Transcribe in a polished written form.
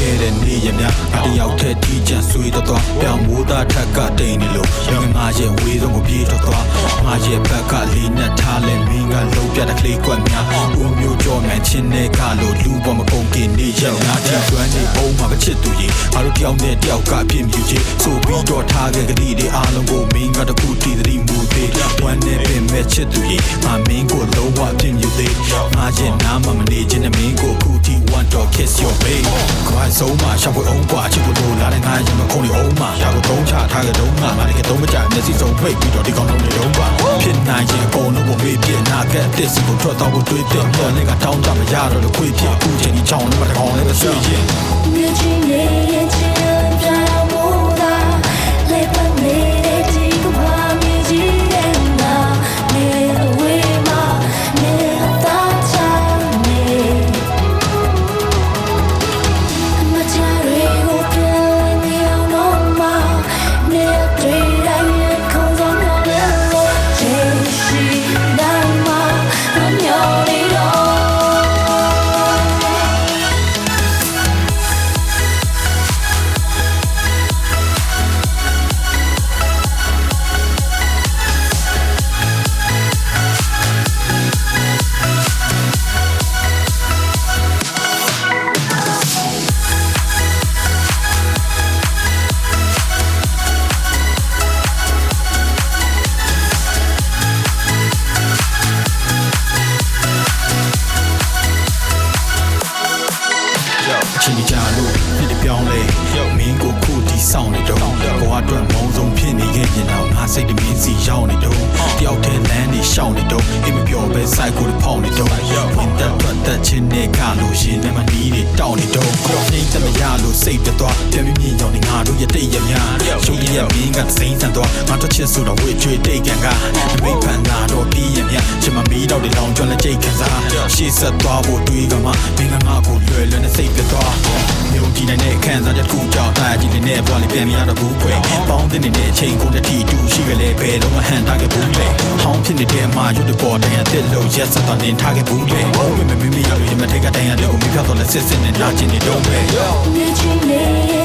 ခဲ့တဲ့နေ့ရက်များငါတယောက်တည်းတီးချမ်းဆွေးတော့ပြောင်းမိုးသားထက်ကတိန်နေလို့ငါရဲ့ဝေးဆုံးကိုပြေးတော့ငါရဲ့ဘက်ကလေးနဲ့ထားလဲမင်းကလုံးပြတဲ့ကလေးကွက်များဦးမျိုးကြောမှန်ချင်းနဲ့ကလို့လူပေါ်မကုန်ခင်နေရက်ငါတီးကျွမ်းနေအောင်မှာမချစ်သူကြီးငါတို့တယောက်နဲ့တယောက်ကအပြစ်မြူချင်းဆိုပြီးတော့ထားခဲ့ကလေးတွေအားလုံးကိုမင်းကတခုတီးသတိမူသေးဝမ်းနဲ့ပင်မဲ့ချစ်သူကြီးငါမင်းကိုလုံးဝအပြစ်မြူသေးငါရဲ့နားမမနေခြင်းနဲ့မင်းကိုခုတီ want to kiss your babe ခွာဆုံးမှာရှောက်ဖို့အောင်กว่าချစ်ဖို့လိုလာတဲ့ငါရဲ့မခုံးနေအောင်မှာရှာကိုသုံးချထားကြတော့ငါတကယ်တော့မကြမျက်စိစုံဖိတ်ပြီးတော့ဒီကောင်လုံးနေတော့ပါဖြစ်နိုင်ရင်အကုန်လုံးကိုမေးပြနာကက်တစ်စီကိုထွက်တော့ကိုတွေးတဲ့မျောနဲ့ကတောင်းကြမရတော့လို့ခွေးဖြစ်အခုချိန်ဒီချောင်းနဲ့မတကောင်လည်းပဲဆွေးရင်မြချင်နေရင်ချင်ပြောင်းမို့သာလေပတ်နေတဲ့ဒီကဘာမြည်ကြီးတဲ့နာနေအဝေးမှာနေသားချာနေမချာရီကိုပြန်နေအောင်တော့မနေတွေ့တိုင်းခေါင်းဆောင်ရလို့ချစ်ရှိနိုင်မှာမျောနေတော့ချင်းကြလို့ဖြစ်ပြောင်းလဲမင်းကိုခုတီဆောင်နေတော့ဘဝအတွက်မုံဆုံးဖြစ်နေခဲ့ရင်တော့ငါစိတ်တမင်းစီရောက်နေတော့တယောက်တည်းလမ်းနေရှောင်းနေတော့အိမ်မပြောပဲစိုက်ကိုဖောက်နေတော့ဝင်တက်ထွက်တက်ချင်းနဲ့ကလို့ရှင်နဲ့မနီးနေတောင်းနေတော့နေတမရလို့စိတ်သွားပြန်မြင်ကြောင်နေငါတို့ရတိတ်ရများရုပ်ရည်မင်းကစိမ့်ဆန်သွားငါတို့ချစ်ဆိုတော့ဝေချွေတိတ်ကန်ကမိဖန်နာတော့ပြီးရများချင်မမီးတော့ဒီလောင်ကျွမ်းလက်ကြိတ်ခံစားရှေ့ဆက်သွားဖို့တွေးကမှမင်းကငါကိုလွယ်လွယ်နဲ့စိတ်ပြသွားမြို့ဒီနိုင်တဲ့ခန်းစားတဲ့ခုကြောင့်တာကြီးနဲ့ပွားလေးပြန်မရတော့ဘူးခွေပေါင်းတဲ့နေတဲ့အချိန်ကိုတတိတူရှိကြလေဘယ်တော့မှဟန်ထားခဲ့ဘူးလေဟောင်းဖြစ်နေတဲ့မှာရွတ်တဲ့ပေါ်တိုင်းအသက်လုံးရက်ဆက်တော့နေထားခဲ့ဘူးလေဘုံမမမီရလို့ရမထိတ်ကတိုင်းရတဲ့ကိုမိဖြတ်တော့လက်စစ်စစ်နဲ့နာကျင်နေတော့ပဲမြချင်နေ